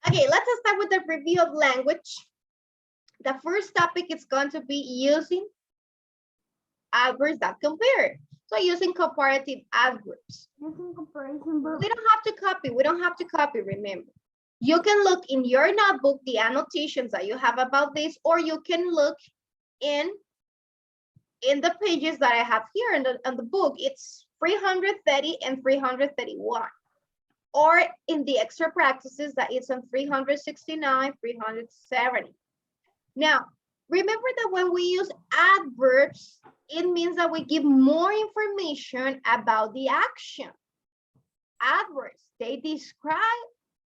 Okay, let's start with the review of language. The first topic is going to be using adverbs that compare. So using comparative adverbs. Using comparison verbs. We don't have to copy. We don't have to copy, remember. You can look in your notebook, the annotations that you have about this, or you can look in the pages that I have here in the book. It's 330 and 331. Or in the extra practices that it's on 369, 370. Now, remember that when we use adverbs, it means that we give more information about the action. Adverbs, they describe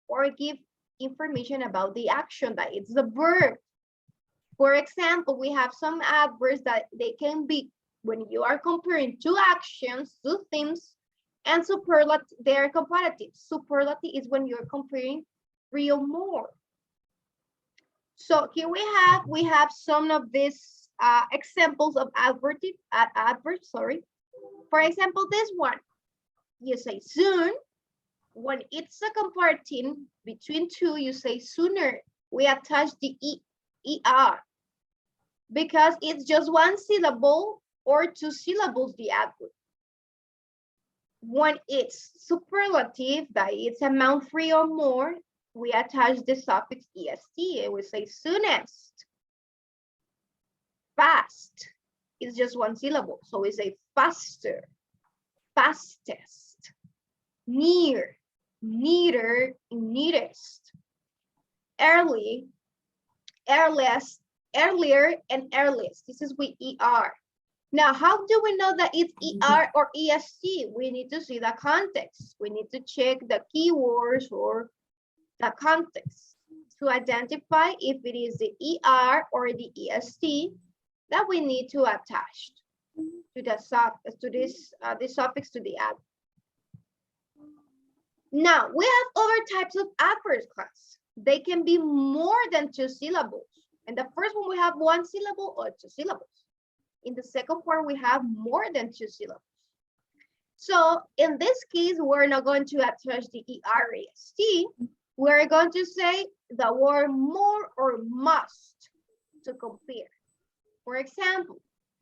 or give information about the action, that it's the verb. For example, we have some adverbs that they can be, when you are comparing two actions, two things, and superlative, they're comparative. Superlative is when you're comparing three or more. So here we have some of these examples of adverbs, sorry. For example, this one, you say soon. When it's a comparative between two, you say sooner. We attach the ER because it's just one syllable or two syllables, the adverb. When it's superlative, that it's amount three or more, we attach the suffix est and we say soonest. Fast is just one syllable, so we say faster, fastest. Near, neater, nearest. Early, earliest, earlier, and earliest. This is with ER. Now, how do we know that it's ER or EST? We need to see the context. We need to check the keywords or the context to identify if it is the ER or the EST that we need to attach to the suffix, to this the suffix to the adverb. Now, we have other types of adverbs, class. They can be more than two syllables. In the first one, we have one syllable or two syllables. In the second part, we have more than two syllables. So in this case, we're not going to attach the EREST. We're going to say the word more or must to compare. For example,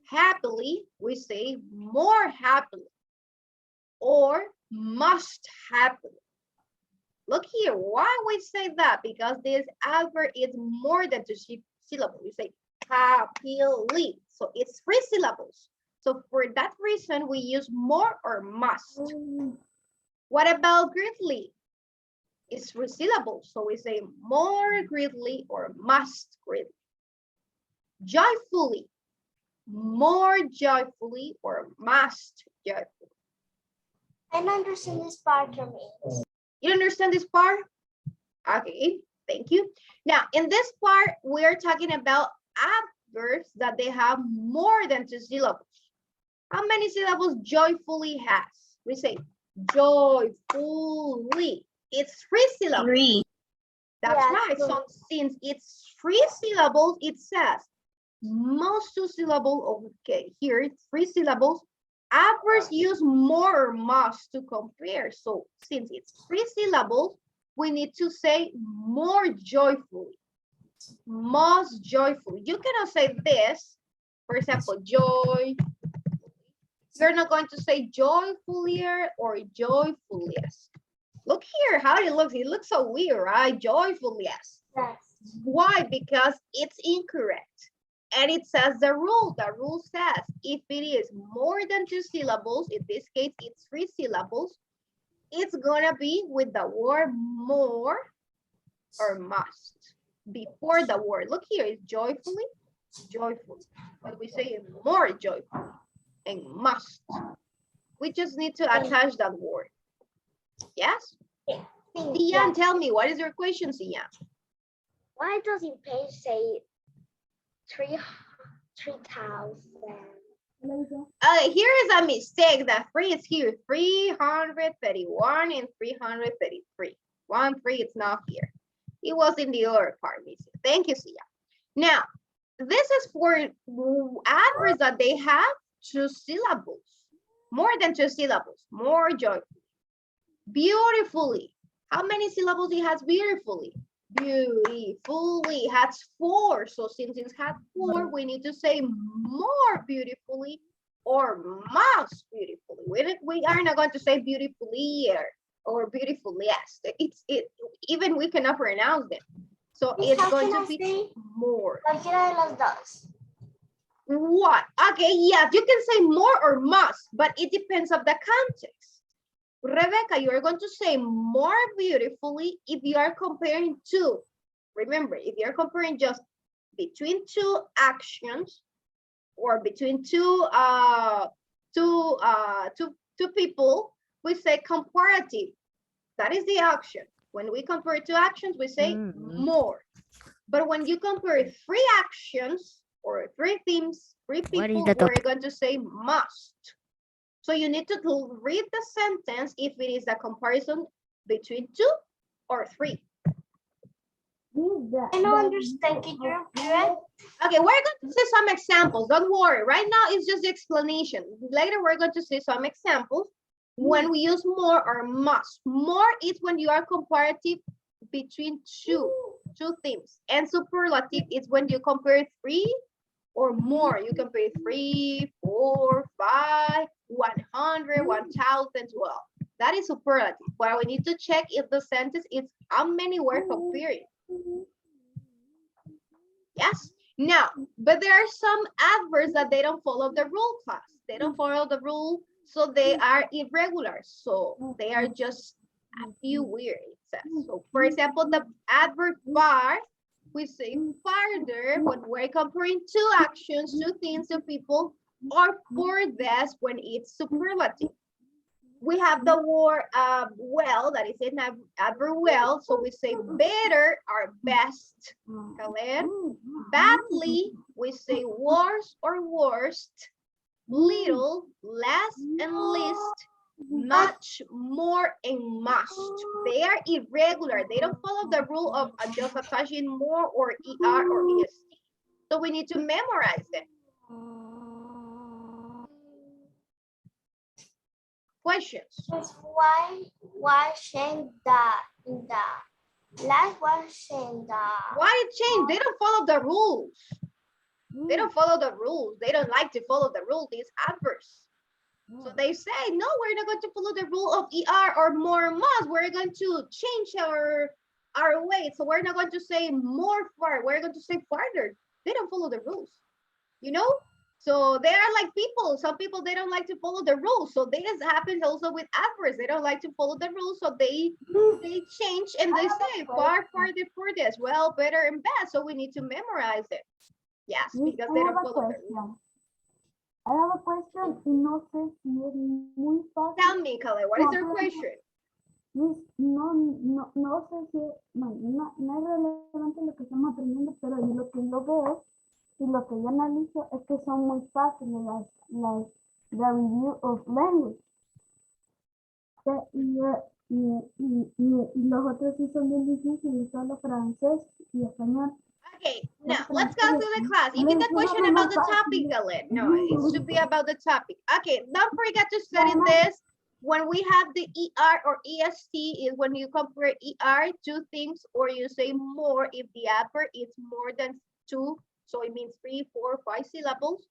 happily, we say more happily or must happily. Look here, why we say that? Because this adverb is more than two syllables. We say happily, so it's three syllables. So for that reason, we use more or must. What about greatly? It's three syllables, so we say more greatly or must greatly. Joyfully, more joyfully or must joyfully. I don't understand this part of me. You understand this part? Okay, thank you. Now, in this part, we're talking about adverbs that they have more than two syllables. How many syllables joyfully has? We say joyfully. It's three syllables. Three. That's Yeah, right. so- So since it's three syllables, it says most two syllables. Okay, here it's three syllables. Adverbs use more or must to compare. So since it's three syllables, we need to say more joyfully, most joyfully. You cannot say this, for example, joy. You're not going to say joyfulier or joyfuliest. Look here how it looks. It looks so weird, right? Joyfuliest. Yes. Why? Because it's incorrect. And it says the rule. The rule says if it is more than two syllables, in this case, it's three syllables, it's gonna be with the word more or must before the word. Look here, it's joyfully, joyful. But we say more joyful and must. We just need to attach that word. Yes? Sian, tell me, what is your question, Sian? Why doesn't page say 3,000? Here is a mistake. The 3 is here. 331 and 333. 1, 3, it's not here. It was in the other part, missing. Thank you, Sia. Now, this is for adverbs that they have two syllables. More than two syllables. More joyfully. Beautifully. How many syllables it has beautifully? Beautifully has 4. So since it has 4, we need to say more beautifully or most beautifully. We are not going to say beautifully or beautifully. Yes, even we cannot pronounce them. So Miss, it's how going can to I be say more. cualquiera de las dos? What? Okay, yeah, you can say more or must, but it depends of the context. Rebecca, you are going to say more beautifully if you are comparing two. Remember, if you're comparing just between two actions or between two people, we say comparative. That is the action. When we compare two actions, we say more. But when you compare 3 actions or 3 themes, 3 What is people, the we're going to say must. So you need to read the sentence if it is a comparison between 2 or 3. I don't understand. Can you repeat? Okay, we're going to see some examples. Don't worry. Right now, it's just the explanation. Later, we're going to see some examples when we use more or must. More is when you are comparative between two themes. And superlative is when you compare 3 or more. You compare 3, 4, 5, 100, 1,000, 12. That is superlative. But we need to check if the sentence is how many we're comparing. Yes. Now, but there are some adverbs that they don't follow the rule, class. They don't follow the rule, so they are irregular. So they are just a few weird, it says. So for example, the adverb far, we say farther when we're comparing 2 actions, 2 things, 2 people, or furthest when it's superlative. We have the word well, that is an adverb well, so we say better or best. Badly, we say worse or worst. Little, less, and least. Much, more, and must. They are irregular. They don't follow the rule of just attaching more or er or est. So we need to memorize them. Questions? Why change the last one change the Why change? They don't follow the rules. They don't follow the rules. They don't like to follow the rule, these adverbs. So they say, no, we're not going to follow the rule of ER or more must. We're going to change our way. So we're not going to say more far. We're going to say farther. They don't follow the rules, you know? So they are like people. Some people, they don't like to follow the rules. So this happens also with adverbs. They don't like to follow the rules. So they change and they say far, farther, furthest, well, better, and best. So we need to memorize it. Yes, because they don't follow the rules. I have a question y no sé si es muy fácil. Tell me, Kale, what is your question? Miss, no sé si, bueno, no es relevante lo que estamos aprendiendo, pero lo que yo veo y lo que yo analizo es que son muy fáciles las the review of language. Y los otros sí son bien difíciles, solo francés y español. Okay, now let's go to the class. If it's a question about the topic, Galet. No, it should be about the topic. Okay, don't forget to study this. When we have the ER or EST is when you compare ER to things or you say more if the adverb is more than 2. So it means 3, 4, 5 syllables.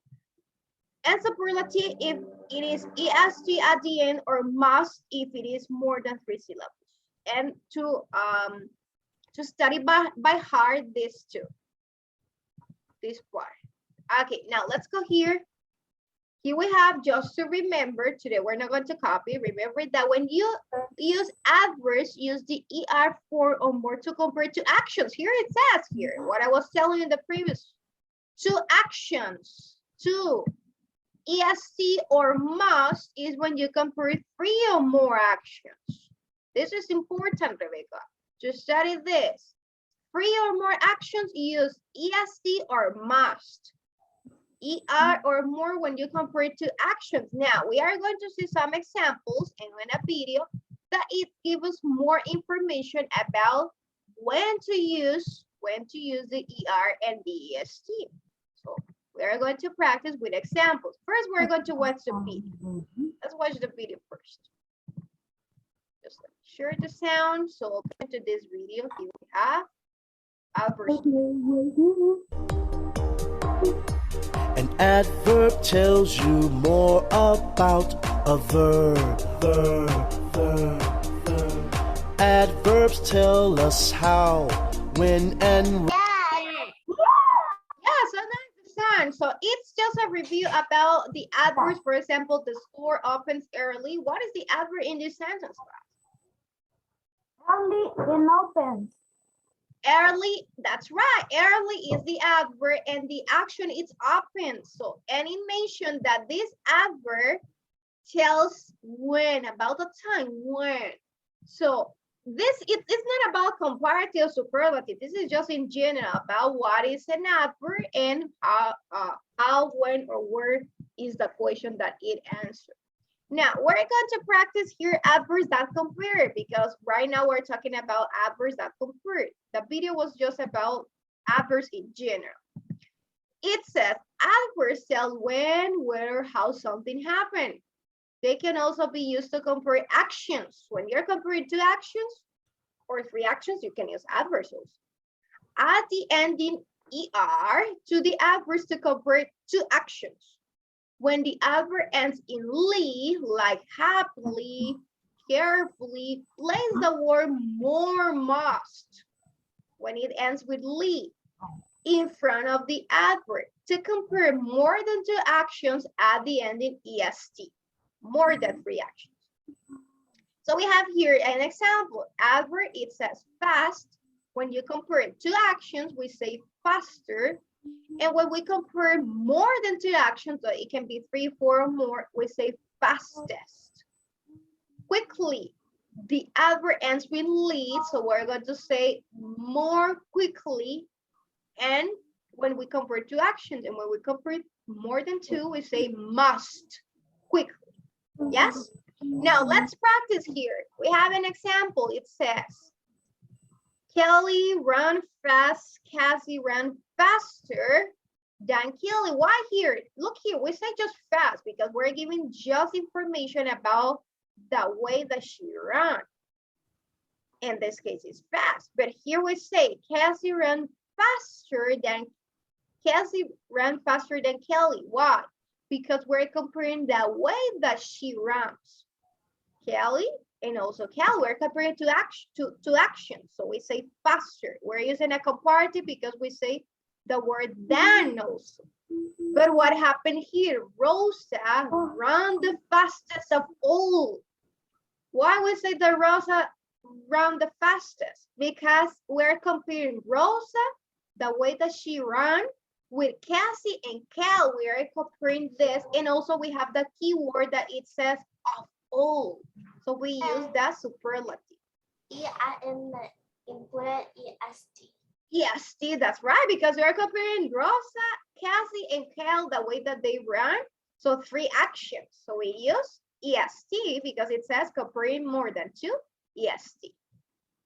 And superlative if it is EST at the end or must if it is more than 3 syllables. And to study by heart these two. This part. Okay, now let's go here. Here we have, just to remember, today we're not going to copy. Remember that when you use adverbs, use the ER for or more to compare to actions. Here it says here, what I was telling you in the previous. 2 actions, 2. EST or must is when you compare 3 or more actions. This is important, Rebecca, to study this. 3 or more actions, use EST or must. ER or more when you compare to actions. Now, we are going to see some examples and in a video that it gives us more information about when to use the ER and the EST. So we are going to practice with examples. First, we're going to watch the video. Let's watch the video first. Just share the sound. So open to this video. Here we have. adverbs. An adverb tells you more about a verb. Adverbs tell us how, when, and Yeah, so 9%. So it's just a review about the adverbs. For example, the store opens early. What is the adverb in this sentence? Early and opens. Early, that's right. Early is the adverb and the action is open. So any mention that this adverb tells when, about the time, when. So this it's not about comparative superlative. This is just in general about what is an adverb and how, when, or where is the question that it answers. Now we're going to practice here adverbs that compare, because right now we're talking about adverbs that compare. The video was just about adverbs in general. It says adverbs tell when, where, how something happened. They can also be used to compare actions. When you're comparing two actions or three actions, you can use adverbs. Add the ending er to the adverbs to compare two actions. When the adverb ends in ly, like happily, carefully, place the word more, must. When it ends with ly, in front of the adverb. To compare more than two actions, add the ending est. More than three actions. So we have here an example. Adverb, it says fast. When you compare two actions, we say faster. And when we compare more than two actions, so it can be 3, 4 or more, we say fastest. Quickly, the adverb ends with lead, so we're going to say more quickly. And when we compare two actions and when we compare more than two, we say must quickly. Yes? Now let's practice here. We have an example. It says, Kelly ran fast, Cassie ran faster than Kelly. Why here? Look here, we say just fast because we're giving just information about the way that she ran. In this case, it's fast. But here we say Cassie ran faster than Kelly. Why? Because we're comparing the way that she runs. Kelly and also Kelly, we're comparing to actions. So we say faster. We're using a comparative because we say the word than also. But what happened here? Rosa ran the fastest of all. Why we say that Rosa ran the fastest? Because we're comparing Rosa, the way that she ran, with Cassie and Cal. We are comparing this, and also we have the keyword that it says of all. So we use that superlative. EST, that's right, because we are comparing Rosa, Cassie, and Cal, the way that they run. So 3 actions. So we use EST because it says comparing more than 2, EST.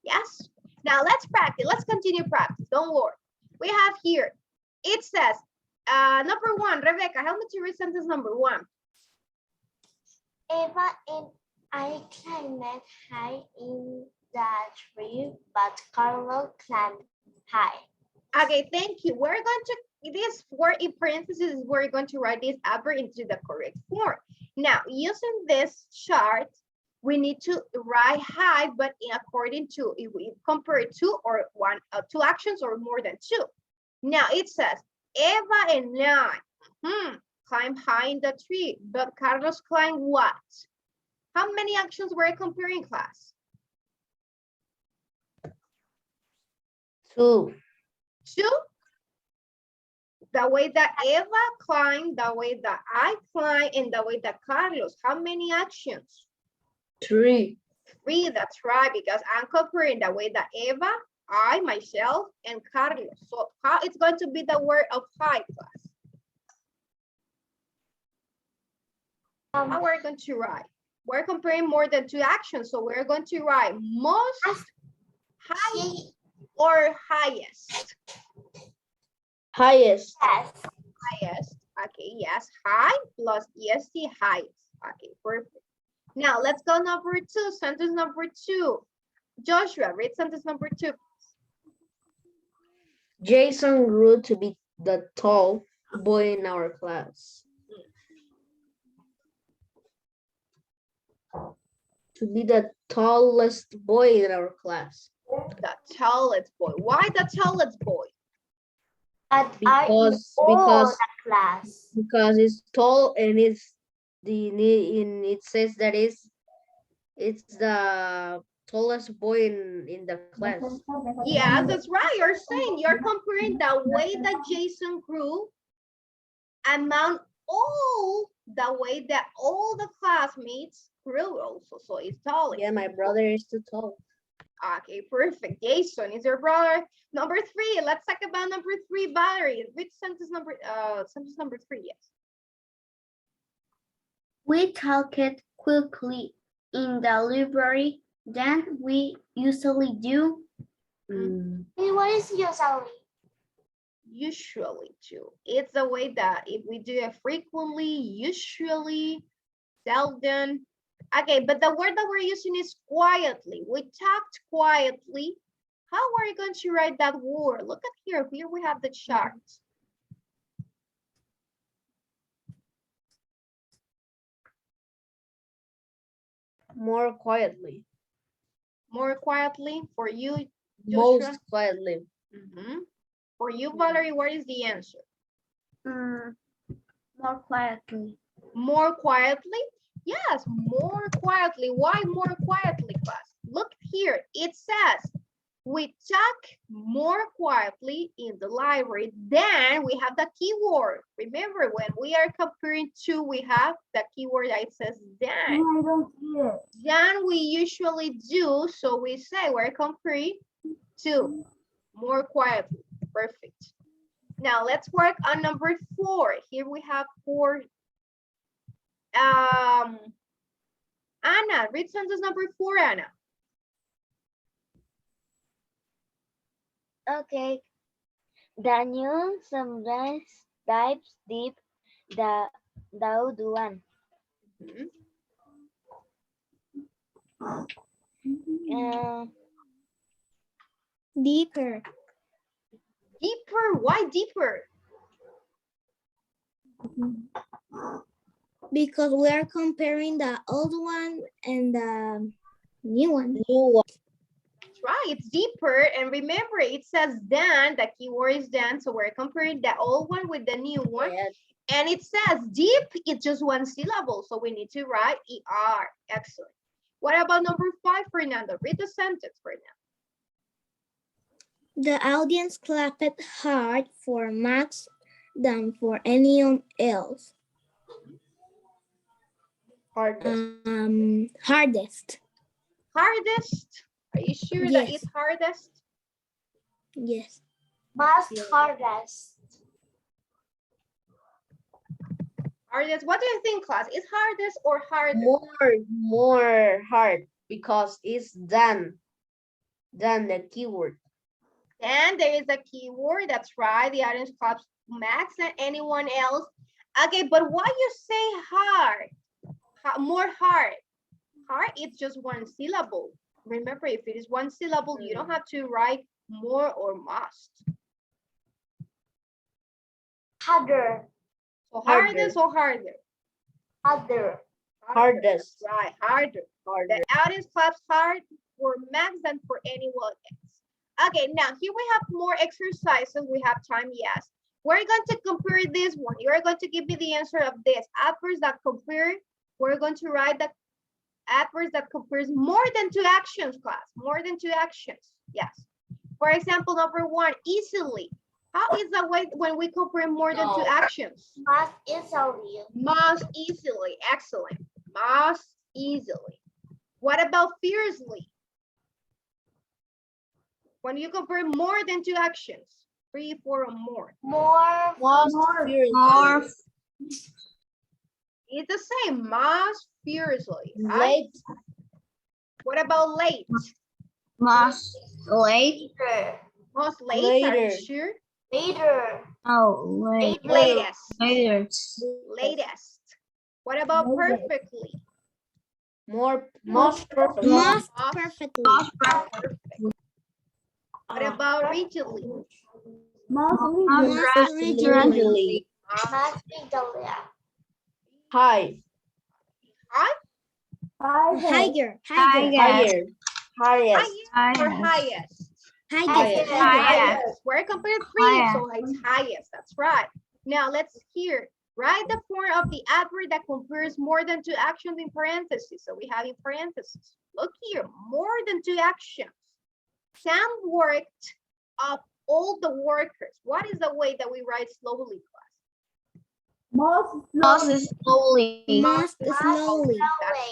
Yes? Now let's practice. Let's continue practice. Don't worry. We have here, it says, number 1, Rebecca, help me to read sentence number 1. Eva and I climbed high in the tree, but Carlo climbed high. Okay, thank you. We're going to, this word in parentheses, we're going to write this adverb into the correct form. Now, using this chart, we need to write high, but in according to, if we compare 2 or 2 actions or more than 2. Now it says, Eva and I climb high in the tree, but Carlos climbed what? How many actions were comparing, class? 2. 2. The way that Eva climbed, the way that I climbed, and the way that Carlos. How many actions? 3. 3, that's right, because I'm comparing the way that Eva, I, myself, and Carlos. So how it's going to be the word of high, class? How we're going to write? We're comparing more than 2 actions, so we're going to write most, high, or highest. Highest. Yes. Highest. Okay, yes, high plus est, highest. Okay, perfect. Now let's go number 2, sentence number 2. Joshua, read sentence number 2. Jason grew to be the tall boy in our class. To be the tallest boy in our class. The tallest boy. Why the tallest boy? But are in all the class? Because it's tall and it's it says that it's the tallest boy in the class. Yeah, that's right. You're saying you're comparing the way that Jason grew among all the way that all the classmates grew also. So it's tall. Yeah, my brother is too tall. Okay, perfect. Jason is your brother. Number 3. Let's talk about number 3, Valerie. Which sentence number 3, yes. We talked quickly in the library than we usually do. Mm. Hey, what is usually? Usually do. It's a way that if we do it frequently, usually, seldom. Okay, but the word that we're using is quietly. We talked quietly. How are you going to write that word? Look at here. Here we have the chart. More quietly. More quietly for you, Most Joshua? quietly. Mhm. For you, Valerie, what is the answer? More quietly. More quietly? Yes, more quietly. Why more quietly, class? Look here. It says we talk more quietly in the library. Then we have the keyword. Remember, when we are comparing two, we have the keyword that says then. I don't see it. Then we usually do, so we say we're comparing two more quietly. Perfect. Now let's work on number 4. Here we have 4. Anna, read sentence number 4, Anna. Okay. The news sometimes dives deep the old one. Mhm. Deeper. Deeper, why deeper? Because we are comparing the old one and the new one. That's right, it's deeper. And remember, it says then, the keyword is then, so we're comparing the old one with the new one. Yes. And it says deep, it's just one syllable, so we need to write ER. Excellent. What about number 5, Fernando? Read the sentence, Fernando. The audience clapped hard for Max than for anyone else. Hardest. Hardest. Hardest? Are you sure that Yes. it's hardest? Yes. Most hardest. Hardest. What do you think, class? Is hardest or hardest? More hard because it's than the keyword. And there is a keyword. That's right. The audience claps Max and anyone else. Okay, but why you say hard? More hard. Hard, it's just one syllable. Remember, if it is one syllable, you don't have to write more or must. Harder. So hardest or harder? Harder. Hardest. Right, harder. The audience claps hard for Max than for anyone else. Okay, now here we have more exercises. We have time, yes. We're going to compare this one. You're going to give me the answer of this. Adverbs that compare, we're going to write the adverbs that compares more than 2 actions, class. More than 2 actions, yes. For example, number 1, easily. How is the way when we compare more than 2 actions? Most easily. Most easily, excellent. Most easily. What about fiercely? When you compare more than 2 actions, 3, 4, or more. More. More It's the same, most fiercely. Right? late. What about late? Most late. Later. Most late, are you Later. sure? Later. Oh, late. Latest. Later. Latest. What about Latest. perfectly? Most perfect. Most perfectly. Perfect. What about rigidly? Most Most Usually. Must legally. High. higher. Higher. Highest. Highest or highest? Highest. Highest. We're comparing three, so it's highest. That's right. Now let's hear. Write the form of the adverb that compares more than two actions in parentheses. So we have in parentheses. Look here, more than two actions. Sam worked of all the workers. What is the way that we write slowly, class? Most Slowly. That's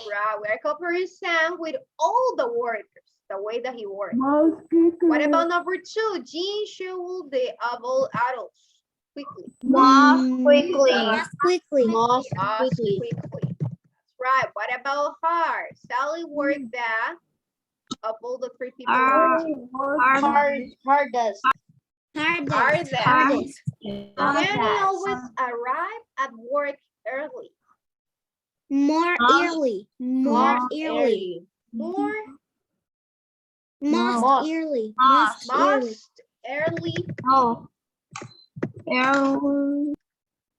right. We're comparing Sam with all the workers, the way that he worked. Most quickly. What about number two? Jean showed the of all adults quickly. Most quickly. Most quickly. That's right. What about hard? Sally worked that of all the three people. Hardest. Hardest. Jenny always arrive at work early. More early. More most early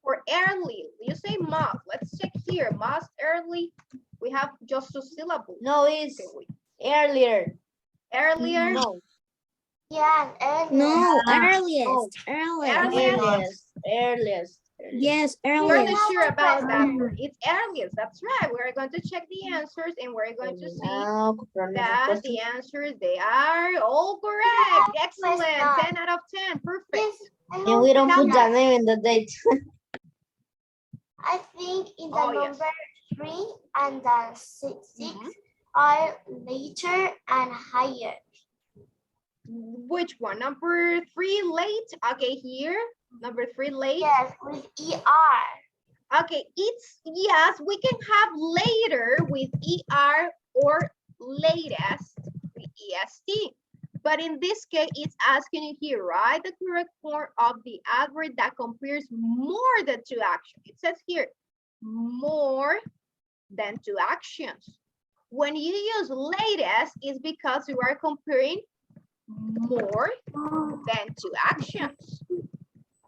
or early. You say most. Let's check here. Most early. We have just two syllables. No, it's earlier. Earlier. No. Yeah, and Earliest. Yes, We're not sure about that word. It's earliest. That's right. We're going to check the answers and we're going to see that the answers, they are all correct. Excellent. 10 out of 10. Perfect. And we don't put the name in the date. I think in the Oh, yes. number 3 and the 6 are later and higher. Which one? Number 3 late. Okay, here. Number 3 late. Yes, with ER. Okay, it's yes, we can have later with ER or latest with EST. But in this case, it's asking you here, right? The correct form of the adverb that compares more than two actions. It says here, more than two actions. When you use latest, it's because you are comparing more than two actions.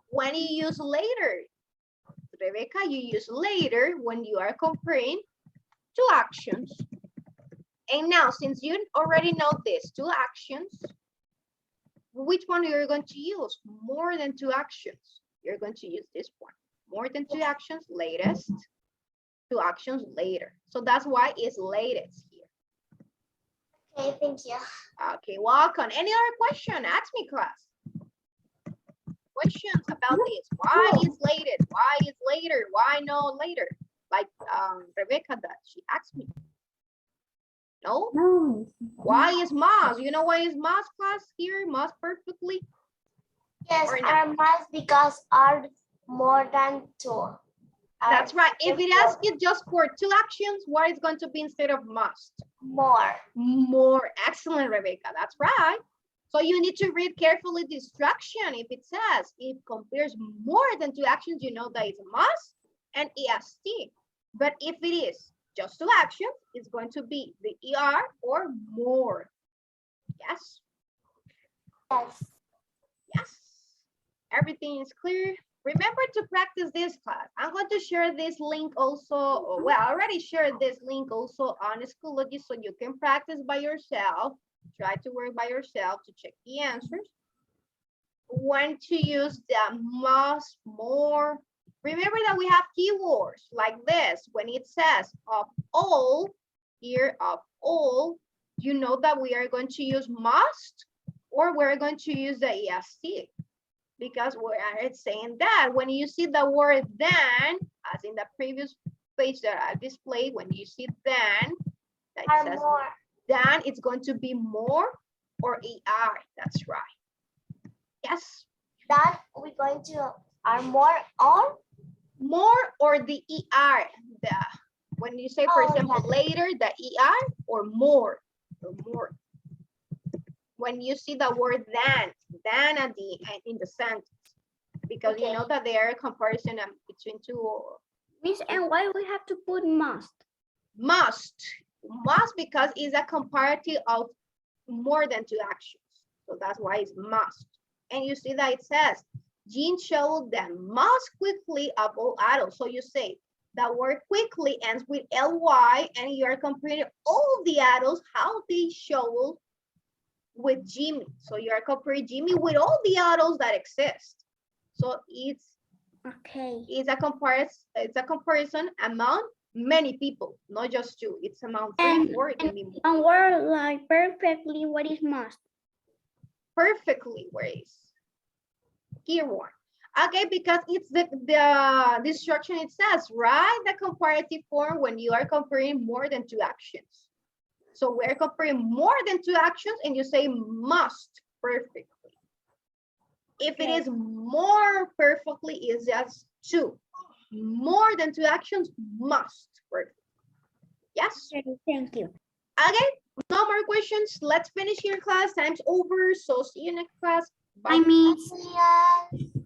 When you use later, Rebecca, you use later when you are comparing two actions. And now, since you already know this, two actions, which one you're going to use? More than two actions. You're going to use this one. More than two actions, latest. Two actions, later. So that's why it's latest here. Okay, thank you. Okay, welcome. Any other question? Ask me, class. Questions about this? Why is latest? Why is later? Why no later? Like Rebecca does. She asked me. No? No. Why is Moss? You know why is Moss, class, here? Moss perfectly? Yes, Or not? are must because are more than 2. That's right. If it asks you just for two actions, what is going to be instead of must? More. More. Excellent, Rebecca. That's right. So you need to read carefully the instruction. If it says it compares more than two actions, you know that it's must and EST. But if it is just two actions, it's going to be the ER or more. Yes? Yes. Yes. Everything is clear. Remember to practice this class. I'm going to share this link also. Well, I already shared this link also on Schoology so you can practice by yourself. Try to work by yourself to check the answers. When to use the must, more. Remember that we have keywords like this. When it says of all, here of all, you know that we are going to use must or we're going to use the EST. Because we are saying that when you see the word then, as in the previous page that I displayed, when you see then, that it says More. then, it's going to be more or ER. That's right. Yes. That we're going to are more or More or the ER. When you say, for Oh, example, yeah. later, the ER or more. Or more. When you see the word then at the in the sentence, because you know that there are comparison between two. Miss, and why we have to put must? Must because it's a comparative of more than two actions, so that's why it's must. And you see that it says, Jean showed them most quickly of all adults. So you say that word quickly ends with ly, and you are comparing all the adults, how they show with Jimmy. So you are comparing Jimmy with all the adults that exist. So it's a comparison among many people, not just two. It's among three, four, it can be more. And word like perfectly, what is must? Perfectly ways. Here one. Okay, because it's the instruction it says, write the comparative form when you are comparing more than two actions. So we're comparing more than two actions and you say must perfectly. If it is more perfectly, it's just two. More than two actions, must perfectly. Yes? Okay, thank you. Okay, no more questions. Let's finish here, class. Time's over. So see you next class. Bye. I miss. Yeah.